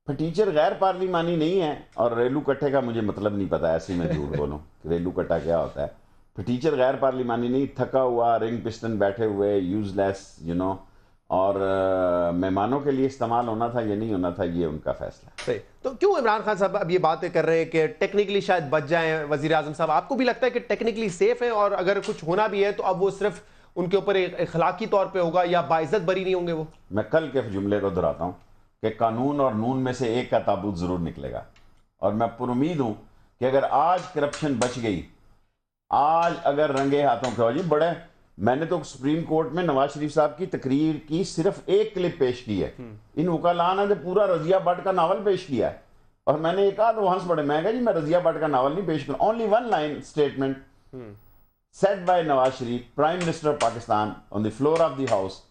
फटीचर गैर पार्लिमानी नहीं है, और रेलू कट्टे का मुझे मतलब नहीं पता, ऐसे ही मैं झूठ बोलूं रेलू कट्टा क्या होता है। फटीचर गैर पार्लिमानी नहीं, थका हुआ रिंग पिस्टन बैठे हुए, यूजलेस, और मेहमानों के लिए इस्तेमाल होना था, ये नहीं होना था, ये उनका फैसला। सही। तो क्यों इमरान खान साहब अब ये बातें कर रहे हैं कि टेक्निकली शायद बच जाएं वजीर आजम साहब? आपको भी लगता है कि टेक्निकली सेफ है, और अगर कुछ होना भी है तो अब वो सिर्फ उनके ऊपर इखलाकी तौर पर होगा, या बाइज्जत बरी नहीं होंगे वो? मैं कल के जुमले को दोहराता हूँ कि कानून और नून में से एक का ताबूत जरूर निकलेगा। और मैं पुरुमीद हूं कि अगर आज करप्शन बच गई, आज अगर रंगे हाथों के जी बड़े, मैंने तो सुप्रीम कोर्ट में नवाज शरीफ साहब की तकरीर की सिर्फ एक क्लिप पेश की है। इन वकालाना ने पूरा रजिया भट्ट का नावल पेश किया है, और मैंने एक आध वहां से पढ़े। मैं कहा जी मैं रजिया भट्ट का नावल नहीं पेश करूं। Only one line statement said bye Nawaz Sharif, prime minister of Pakistan, on the floor of the house,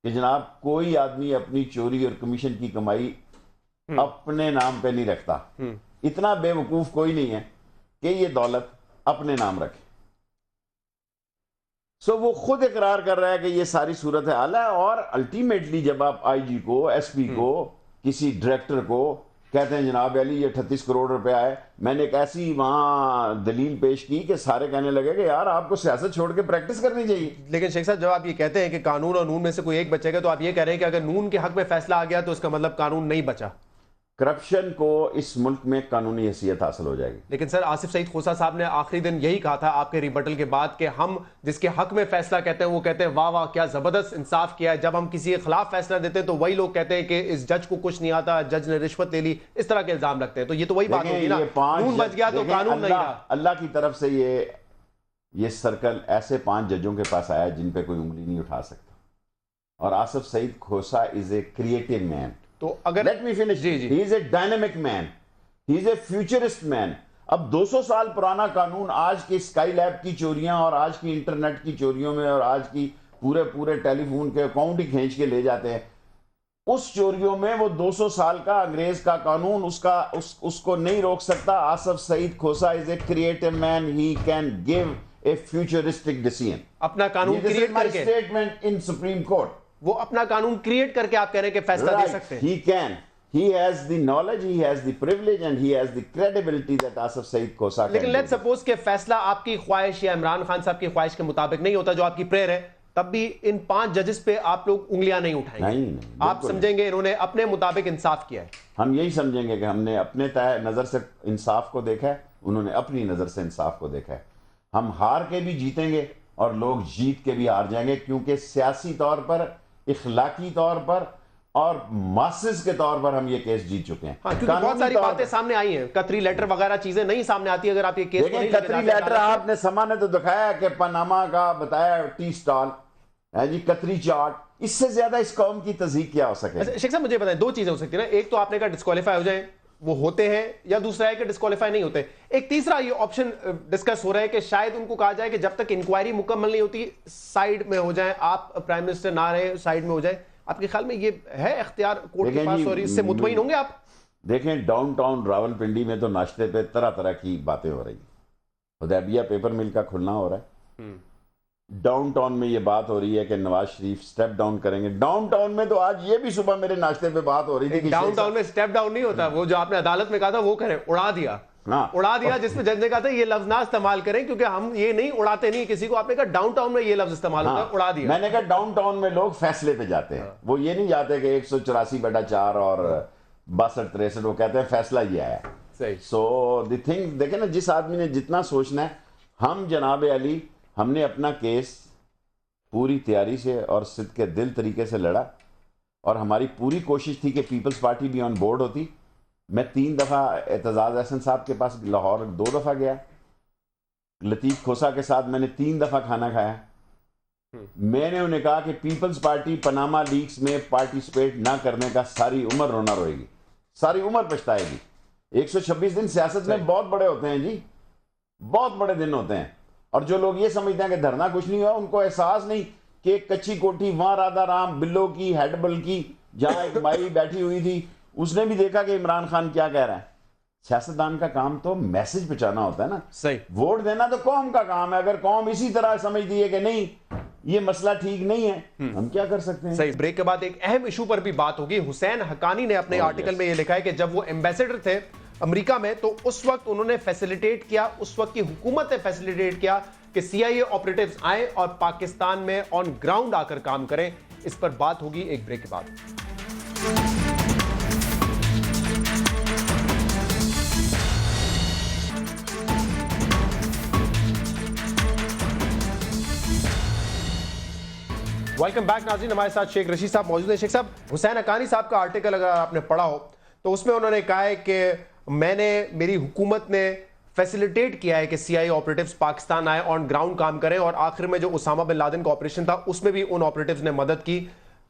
कि जनाब कोई आदमी अपनी चोरी और कमीशन की कमाई अपने नाम पे नहीं रखता। इतना बेवकूफ कोई नहीं है कि ये दौलत अपने नाम रखे। सो वो खुद इकरार कर रहा है कि ये सारी सूरत हाल है। और अल्टीमेटली जब आप आईजी को, एसपी को, किसी डायरेक्टर को कहते हैं जनाब अली ये 38 करोड़ रुपया है। मैंने एक ऐसी वहां दलील पेश की कि सारे कहने लगे कि यार आपको सियासत छोड़ के प्रैक्टिस करनी चाहिए। लेकिन शेख साहब, जब आप ये कहते हैं कि कानून और नून में से कोई एक बचेगा, तो आप ये कह रहे हैं कि अगर नून के हक में फैसला आ गया तो इसका मतलब कानून नहीं बचा। करप्शन को इस मुल्क में कानूनी हैसियत हासिल हो जाएगी। लेकिन सर, आसिफ सईद खोसा साहब ने आखिरी दिन यही कहा था आपके रिबटल के बाद कि हम जिसके हक में फैसला कहते हैं वो कहते हैं वाह वाह क्या जबरदस्त इंसाफ किया है, जब हम किसी के खिलाफ फैसला देते हैं तो वही लोग कहते हैं कि इस जज को कुछ नहीं आता, जज ने रिश्वत ले ली, इस तरह के इल्जाम लगते हैं। तो ये तो वही बात होगी ना, नून बच गया तो कानून नहीं रहा। अल्लाह की तरफ से ये सर्कल ऐसे 5 जजों के पास आया जिन पे कोई उंगली नहीं उठा सकता, और Asif Saeed Khosa is a creative man. तो अगर let me finish, he is a dynamic man, he is a futurist man. अब 200 साल पुराना कानून आज की स्काई लैब की चोरियां और आज की इंटरनेट की चोरियों में और आज की पूरे टेलीफोन के अकाउंट ही खींच के ले जाते हैं, उस चोरियों में वो 200 साल का अंग्रेज का कानून उसको नहीं रोक सकता। Asif Saeed Khosa is a creative man, he can give a futuristic decision. अपना कानून क्रिएट करके, स्टेटमेंट इन सुप्रीम कोर्ट, वो अपना कानून क्रिएट करके आप कह रहे हैं कि फैसला दे सकते हैं। He can. He has the knowledge, he has the privilege and he has the credibility that Asif Saeed Khosa can. लेकिन लेट्स सपोज कि फैसला आपकी ख्वाहिश या इमरान खान साहब की ख्वाहिश के मुताबिक नहीं होता, जो आपकी प्रेयर है, तब भी इन 5 जजेस पे आप लोग उंगलियां नहीं उठाएंगे। नहीं, आप समझेंगे इन्होंने अपने मुताबिक इंसाफ किया है। हम यही समझेंगे कि हमने अपने तय नजर से इंसाफ को देखा है, उन्होंने अपनी नजर से इंसाफ को देखा है। हम हार के भी जीतेंगे और लोग जीत के भी हार जाएंगे, क्योंकि सियासी तौर पर, इखलाकी तौर पर और मासेस के तौर पर हम ये केस जीत चुके हैं। हाँ, क्योंकि बहुत सारी बातें सामने आई हैं, कतरी लेटर वगैरह चीजें नहीं सामने आती अगर आप ये केस देखें। कतरी लेटर आपने समा ने तो दिखाया कि पनामा का बताया टी स्टॉल है जी, कतरी चार्ट, इससे ज्यादा इस कौम की तस्दीक क्या हो सके। शेख साहब, मुझे बताएं, 2 चीजें हो सकती है ना, एक तो आपने कहा डिस्क्वालीफाई हो जाए, वो होते हैं, या दूसरा है कि डिस्क्वालीफाई नहीं होते। एक तीसरा ये ऑप्शन डिस्कस हो रहा है कि शायद उनको कहा जाए कि जब तक इंक्वायरी मुकम्मल नहीं होती साइड में हो जाए, आप प्राइम मिनिस्टर ना रहे, साइड में हो जाए। आपके ख्याल में ये है इख्तियार कोर्ट के पास और इससे मुतमईन होंगे आप? देखें, डाउनटाउन रावलपिंडी में तो नाश्ते पे तरह तरह की बातें हो रही हैं। हुदैबिया पेपर मिल का खुलना हो रहा है, डाउनटाउन में ये बात हो रही है कि नवाज शरीफ स्टेप डाउन करेंगे। डाउनटाउन में तो आज ये भी सुबह मेरे नाश्ते पे बात हो रही थी कि डाउनटाउन में स्टेप डाउन नहीं होता, वो जो आपने अदालत में कहा था वो करें, उड़ा दिया। हाँ, उड़ा दिया, जिसमें जज ने कहा था ये लफ्ज ना इस्तेमाल करें क्योंकि हम ये नहीं उड़ाते नहीं किसी को। आपने कहा डाउनटाउन में ये लफ्ज इस्तेमाल होता है, उड़ा दिया। मैंने कहा डाउनटाउन में लोग फैसले पे जाते हैं, वो ये नहीं जाते कि 184/4 और 62-63, वो कहते हैं फैसला ये आया। सही। सो द थिंग, देखें ना, जिस आदमी ने जितना सोचना है, हम जनाब अली हमने अपना केस पूरी तैयारी से और सिद्ध के दिल तरीके से लड़ा, और हमारी पूरी कोशिश थी कि पीपल्स पार्टी भी ऑन बोर्ड होती। मैं 3 दफ़ा एतजाज अहसन साहब के पास लाहौर 2 दफ़ा गया, लतीफ़ खोसा के साथ मैंने 3 दफ़ा खाना खाया। मैंने उन्हें कहा कि पीपल्स पार्टी पनामा लीक्स में पार्टिसिपेट ना करने का सारी उम्र रोना रोएगी, सारी उम्र पछताएगी। 126 दिन सियासत में बहुत बड़े होते हैं जी, बहुत बड़े दिन होते हैं। और जो लोग ये समझते हैं कि धरना कुछ नहीं हुआ, उनको एहसास नहीं कि एक कच्ची कोठी वहां राधा राम बिल्लो की हेडबल की, जहां एक माई बैठी हुई थी, उसने भी देखा कि इमरान खान क्या कह रहा है। सियासतदान का काम तो मैसेज पहुंचाना होता है ना। सही। वोट देना तो कौम का काम है। अगर कौम इसी तरह समझती है कि नहीं ये मसला ठीक नहीं है, हम क्या कर सकते हैं। सही। ब्रेक के बाद एक अहम इशू पर भी बात होगी। हुसैन हक्कानी ने अपने आर्टिकल में ये लिखा है कि जब वो एम्बेसडर थे अमेरिका में तो उस वक्त उन्होंने फैसिलिटेट किया, उस वक्त की हुकूमत ने फैसिलिटेट किया कि CIA ऑपरेटिव्स आए और पाकिस्तान में ऑन ग्राउंड आकर काम करें। इस पर बात होगी एक ब्रेक के बाद। वेलकम बैक नाज़रीन, हमारे साथ शेख रशीद साहब मौजूद हैं। शेख साहब, हुसैन हक्कानी साहब का आर्टिकल अगर आपने पढ़ा हो तो उसमें उन्होंने कहा है कि मेरी हुकूमत ने फैसिलिटेट किया है कि CIA ऑपरेटिव्स पाकिस्तान आए, ऑन ग्राउंड काम करें, और आखिर में जो उसामा बिन लादेन का ऑपरेशन था उसमें भी उन ऑपरेटिव्स ने मदद की।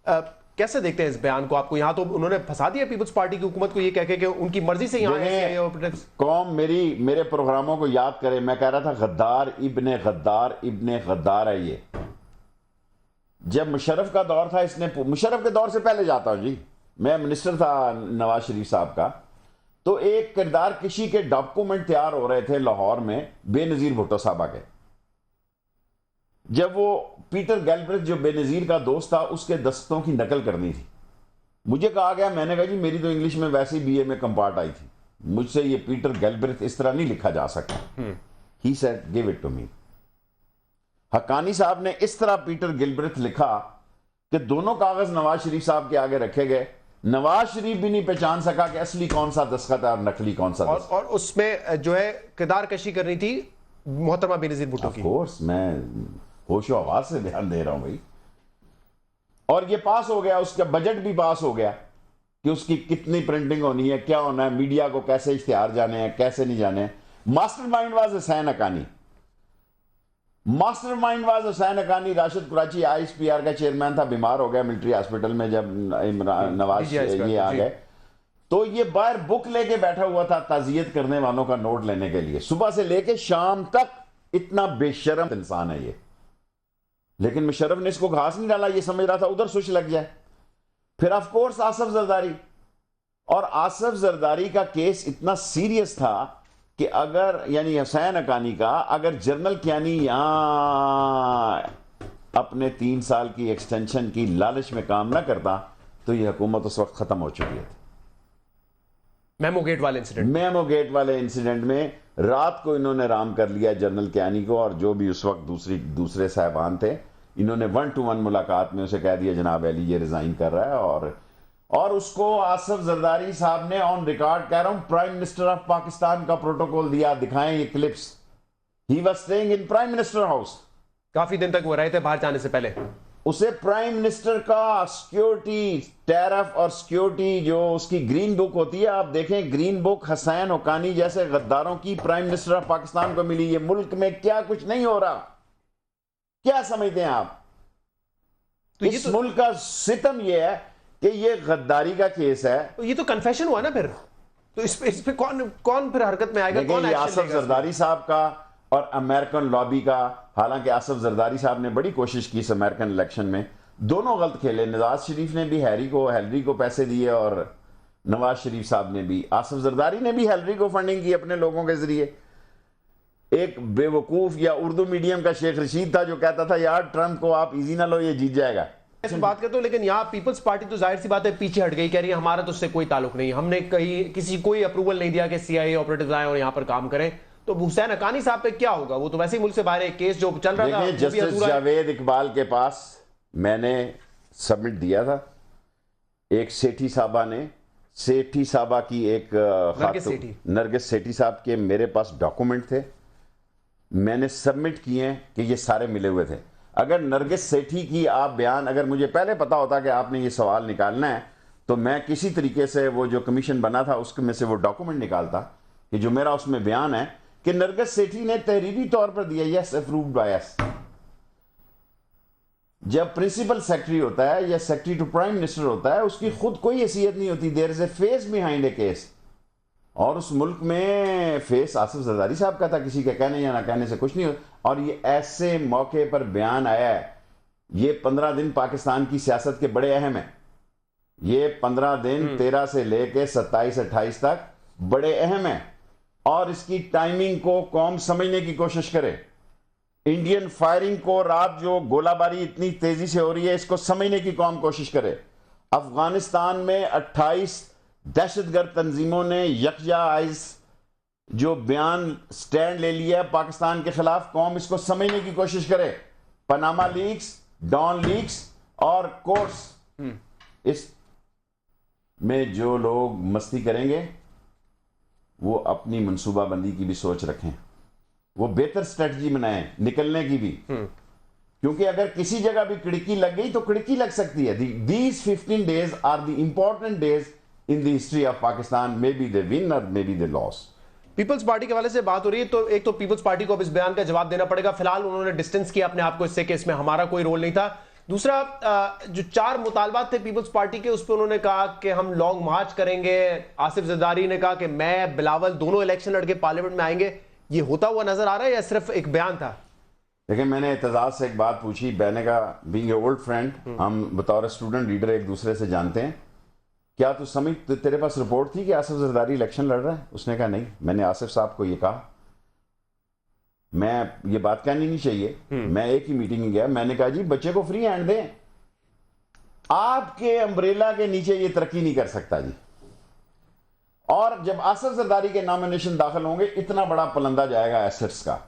कैसे देखते हैं इस बयान को? आपको यहाँ तो उन्होंने फंसा दिया पीपल्स पार्टी की हुकूमत को, ये कह के कि उनकी मर्जी से यहाँ CIA ऑपरेटिव्स। कौम मेरे प्रोग्रामों को याद करे, मैं कह रहा था गद्दार इब्ने गद्दार है ये। जब मुशर्रफ का दौर था, इसने मुशर्रफ के दौर से पहले जाता हूं जी, मैं मिनिस्टर था नवाज शरीफ साहब का, तो एक किरदार किशी के डॉक्यूमेंट तैयार हो रहे थे लाहौर में बेनजीर भुट्टो साहबा के। जब वो पीटर गैलब्रेथ जो बेनजीर का दोस्त था उसके दस्तों की नकल करनी थी, मुझे कहा गया, मैंने कहा जी मेरी तो इंग्लिश में वैसे ही बीए में कंपार्ट आई थी, मुझसे ये पीटर गैलब्रेथ इस तरह नहीं लिखा जा सकता। He said give it to me. Haqqani साहब ने इस तरह पीटर गिलब्रेथ लिखा कि दोनों कागज नवाज शरीफ साहब के आगे रखे गए, नवाज शरीफ भी नहीं पहचान सका कि असली कौन सा दस्तखत है और नकली कौन सा दस्तखत। और उसमें जो है किरदार कशी करनी थी मोहतरमा बेनजीर भुट्टो की। ऑफ कोर्स, मैं होशो आवाज से ध्यान दे रहा हूं भाई। और ये पास हो गया, उसका बजट भी पास हो गया कि उसकी कितनी प्रिंटिंग होनी है, क्या होना है, मीडिया को कैसे इश्तिहार जाने हैं, कैसे नहीं जाने हैं। Mastermind was Hussain Haqqani. Mastermind was Hussain Haqqani. Rashid Qureshi ISPR का चेयरमैन था, बीमार हो गया मिलिट्री हॉस्पिटल में जब नवाज ये आ गए, तो ये बाहर बुक लेके बैठा हुआ था ताजियत करने वालों का नोट लेने के लिए, सुबह से लेके शाम तक। इतना बेशरम इंसान है ये। लेकिन मुशर्रफ ने इसको घास नहीं डाला, ये समझ रहा था उधर स्विच लग जाए। फिर ऑफ कोर्स आसिफ जरदारी। और आसिफ जरदारी का केस इतना सीरियस था कि अगर, यानी हुसैन हक्कानी का, अगर जनरल कियानी यहां अपने 3 साल की एक्सटेंशन की लालच में काम ना करता तो यह हुकूमत उस वक्त खत्म हो चुकी है। मेमो गेट वाले इंसिडेंट में रात को इन्होंने राम कर लिया जनरल कियानी को, और जो भी उस वक्त दूसरे साहबान थे, इन्होंने 1-to-1 मुलाकात में उसे कह दिया जनाब अली ये रिजाइन कर रहा है। और उसको आसिफ जरदारी साहब ने ऑन रिकॉर्ड, कह रहा हूं, प्राइम मिनिस्टर ऑफ पाकिस्तान का प्रोटोकॉल दिया, दिखाएं ये clips. He was staying in prime minister house. काफी दिन तक वो रहे थे बाहर जाने से पहले। उसे प्राइम मिनिस्टर का सिक्योरिटी, टैरिफ और सिक्योरिटी, जो उसकी ग्रीन बुक होती है, आप देखें ग्रीन बुक हुसैन हक्कानी जैसे गद्दारों की प्राइम मिनिस्टर ऑफ पाकिस्तान को मिली। ये मुल्क में क्या कुछ नहीं हो रहा, क्या समझते हैं आप? तो इस मुल्क का सितम यह है कि ये गद्दारी का केस है। तो ये तो कन्फेशन हुआ ना फिर, तो इस पे कौन फिर हरकत में आएगा? कौन आसिफ जरदारी साहब का और अमेरिकन लॉबी का। हालांकि आसिफ जरदारी साहब ने बड़ी कोशिश की इस अमेरिकन इलेक्शन में, दोनों गलत खेले। नवाज शरीफ ने भी हैलरी को पैसे दिए और नवाज शरीफ साहब ने भी। आसिफ जरदारी ने भी हैलरी को फंडिंग की अपने लोगों के जरिए। एक बेवकूफ या उर्दू मीडियम का शेख रशीद था जो कहता था यार ट्रंप को आप इजी ना लो, ये जीत जाएगा। ऐसी बात करते हो, लेकिन यहाँ पीपल्स पार्टी तो जाहिर सी बात है पीछे हट गई, कह रही है हमारा तो उससे कोई ताल्लुक नहीं, हमने कहीं कोई अप्रूवल नहीं दिया कि सीआईए ऑपरेटिव्स आए और यहाँ पर काम करें। तो हुसैन हक्कानी साहब पे क्या होगा? वो तो वैसे ही मुल्क से बाहर है, केस जो चल रहा था। जस्टिस जावेद इकबाल के पास मैंने सबमिट दिया था, एक सेठी साहबा ने, सेठी साहबा की एक नरगिस सेठी साहब के मेरे पास डॉक्यूमेंट थे, मैंने सबमिट किए कि ये सारे मिले हुए थे। अगर नरगिस सेठी की आप बयान, अगर मुझे पहले पता होता कि आपने ये सवाल निकालना है, तो मैं किसी तरीके से वो जो कमीशन बना था उसके में से वो डॉक्यूमेंट निकालता कि जो मेरा उसमें बयान है कि नरगिस सेठी ने तहरीरी तौर पर दिया, यस अप्रूव्ड बाय अस। जब प्रिंसिपल सेक्रेटरी होता है या सेक्रेटरी टू प्राइम मिनिस्टर होता है, उसकी खुद कोई हैसियत नहीं होती, there is a face behind a case. और उस मुल्क में फेस आसिफ जरदारी साहब का था, किसी के कहने या ना कहने से कुछ नहीं हो। और ये ऐसे मौके पर बयान आया है। ये 15 दिन पाकिस्तान की सियासत के बड़े अहम हैं। ये 15 दिन 13 से लेके 27-28 तक बड़े अहम हैं, और इसकी टाइमिंग को कौम समझने की कोशिश करे। इंडियन फायरिंग को, रात जो गोलाबारी इतनी तेजी से हो रही है, इसको समझने की कौम कोशिश करे। अफगानिस्तान में 28 दहशतगर्द तंजीमों ने यकजा जो बयान स्टैंड ले लिया है पाकिस्तान के खिलाफ, कौम इसको समझने की कोशिश करे। पनामा लीक्स, डॉन लीक्स और कोर्ट्स, इस में जो लोग मस्ती करेंगे वो अपनी मनसूबाबंदी की भी सोच रखें, वो बेहतर स्ट्रेटजी बनाएं निकलने की भी। क्योंकि अगर किसी जगह भी खिड़की लग गई तो खिड़की लग सकती है। These 15 days are the important days in the history of Pakistan. Maybe they win or maybe they lose. Peoples party के हवाले से बात हो रही है, तो एक तो पीपल्स पार्टी को अब इस बयान का जवाब देना पड़ेगा। फिलहाल उन्होंने डिस्टेंस किया अपने आप को इससे कि इसमें हमारा कोई रोल नहीं था। दूसरा, जो 4 मुतालबात थे पीपल्स पार्टी के, उस पर उन्होंने कहा कि हम लॉन्ग मार्च करेंगे। आसिफ जरदारी ने कहा कि मैं, बिलावल दोनों इलेक्शन लड़के पार्लियामेंट में आएंगे। ये होता हुआ नजर आ रहा है या सिर्फ एक बयान था? देखिए, मैंने एतजाज से एक बात पूछी। मैंने कहा, बीइंग ए ओल्ड फ्रेंड, हम बतौर स्टूडेंट लीडर एक दूसरे से जानते हैं, क्या तू समझ, तेरे पास रिपोर्ट थी कि आसिफ जरदारी इलेक्शन लड़ रहा है? उसने कहा नहीं। मैंने आसिफ साहब को ये कहा, मैं ये बात कहनी नहीं चाहिए। मैं एक ही मीटिंग में गया, मैंने कहा जी बच्चे को फ्री हैंड दें, आपके अम्ब्रेला के नीचे ये तरक्की नहीं कर सकता जी। और जब आसिफ जरदारी के नॉमिनेशन दाखिल होंगे, इतना बड़ा पलंदा जाएगा एसेट्स का,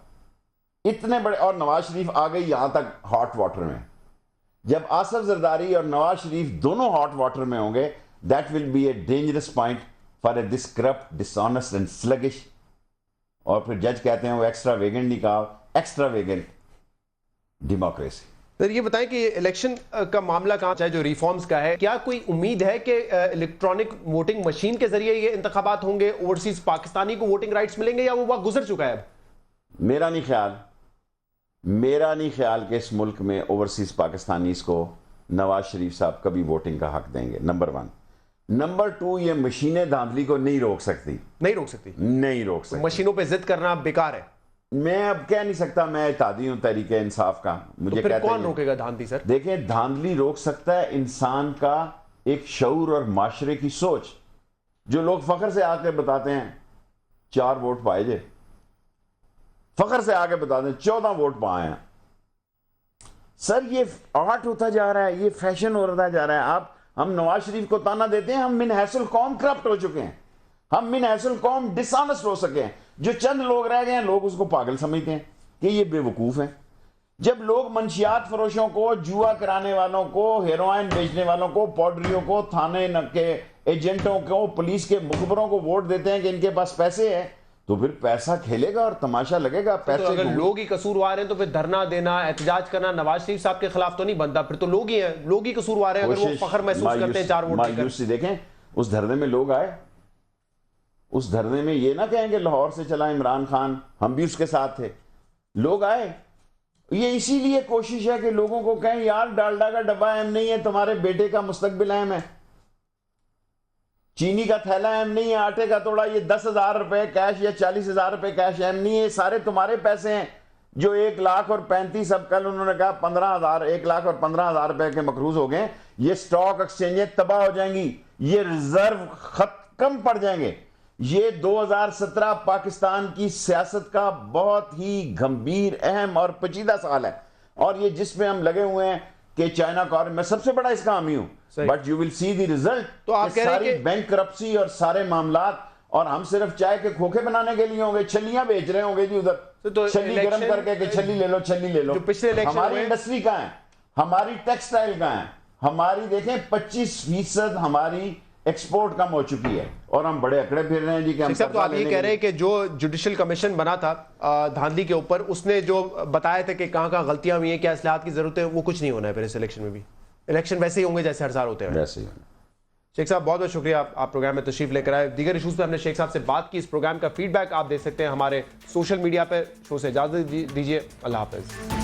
इतने बड़े। और नवाज शरीफ आ गई यहां तक हॉट वाटर में। जब आसिफ जरदारी और नवाज शरीफ दोनों हॉट वाटर में होंगे, that will be a dangerous point for this corrupt, dishonest and sluggish. और फिर जज कहते हैं वो एक्स्ट्रा वेगेंट नहीं कहा, एक्स्ट्रा वेगेंट डेमोक्रेसी। सर ये बताएं कि इलेक्शन का मामला कहाँ चाहे जो रिफॉर्म्स का है, क्या कोई उम्मीद है कि इलेक्ट्रॉनिक वोटिंग मशीन के जरिए ये इंतखाबात होंगे, ओवरसीज पाकिस्तानी को वोटिंग राइट्स मिलेंगे, या वो वक्त गुजर चुका है अब? मेरा नहीं ख्याल कि इस मुल्क में ओवरसीज पाकिस्तानीज को नवाज शरीफ साहब कभी वोटिंग का हक देंगे, नंबर 1। नंबर 2, ये मशीनें धांधली को नहीं रोक सकती। मशीनों पे जिद करना बेकार है। मैं अब कह नहीं सकता, मैं इत्तेहादी हूं तहरीक इंसाफ का, मुझे तो फिर कौन रोकेगा धांधली सर? देखें, धांधली रोक सकता है इंसान का एक शऊर और माशरे की सोच। जो लोग फख्र से आके बताते हैं 4 वोट पाए जे, फख्र से आके बताते हैं 14 वोट पाए हैं। सर ये आर्ट होता जा रहा है, ये फैशन होता जा रहा है। हम नवाज शरीफ को ताना देते हैं, हम मिन हैसल कौम करप्ट हो चुके हैं, हम मिन हैसल कौम डिसऑनेस्ट हो सके हैं। जो चंद लोग रह गए हैं, लोग उसको पागल समझते हैं कि ये बेवकूफ है। जब लोग मंशियात फरोशों को, जुआ कराने वालों को, हेरोइन बेचने वालों को, पॉडरियों को, थाने के एजेंटों को, पुलिस के मुखबरों को वोट देते हैं कि इनके पास पैसे है, तो फिर पैसा खेलेगा और तमाशा लगेगा। पैसे तो अगर लोग ही कसूरवार हैं तो फिर धरना देना, एहतजाज करना नवाज शरीफ साहब के खिलाफ तो नहीं बनता, फिर तो लोग ही हैं, लोग ही कसूरवार हैं। अगर वो फख्र महसूस करते हैं 4 वोट मायूसी देखें, उस धरने में लोग आए, उस धरने में ये ना कहेंगे लाहौर से चला इमरान खान, हम भी उसके साथ थे, लोग आए। ये इसीलिए कोशिश है कि लोगों को कहें यार डालडा का डब्बा अहम नहीं है, तुम्हारे बेटे का मुस्तकबिल अहम है। चीनी का थैला अहम नहीं है, आटे का तोड़ा, ये 10,000 रुपए कैश या 40,000 रुपए कैश अहम नहीं है। सारे तुम्हारे पैसे हैं जो 1,35,000, अब कल उन्होंने कहा 15,000, 1,15,000 रुपए के मकरूज हो गए। ये स्टॉक एक्सचेंजें तबाह हो जाएंगी, ये रिजर्व खत्म पड़ जाएंगे। ये 2017 पाकिस्तान की सियासत का बहुत ही गंभीर, अहम और पेचीदा साल है। और ये जिसमें हम लगे हुए हैं कि चाइना कॉर्नर में सबसे बड़ा इसका हामी हूं, but you will see the result. तो आप कह रहे हैं बैंक करप्सी और सारे मामलात, और हम सिर्फ चाय के खोखे बनाने के लिए होंगे, छलियां बेच रहे होंगे जी उधर, तो छली गर्म करके कि छली ले लो, छली ले लो। हमारी इंडस्ट्री कहां है, हमारी टेक्सटाइल कहां है, हमारी देखें 25% हमारी एक्सपोर्ट कम हो चुकी है, और हम बड़े अकड़े फिर रहे हैं जी कि हम। तो आप ये कह रहे हैं कि जो जुडिशल कमीशन बना था धांधली के ऊपर, उसने जो बताया था कि कहां गलतियां हुई हैं, क्या इस्लाहात की जरूरत है, वो कुछ नहीं होना है फिर इस इलेक्शन में भी? इलेक्शन वैसे ही होंगे जैसे हर साल होते हैं वैसे ही। शेख साहब बहुत बहुत शुक्रिया, आप प्रोग्राम में तशरीफ लेकर आए। दीगर इशूज़ पे हमने शेख साहब से बात की। इस प्रोग्राम का फीडबैक आप दे सकते हैं हमारे सोशल मीडिया पर। शो से इजाज़त दीजिए, अल्लाह हाफ़िज़।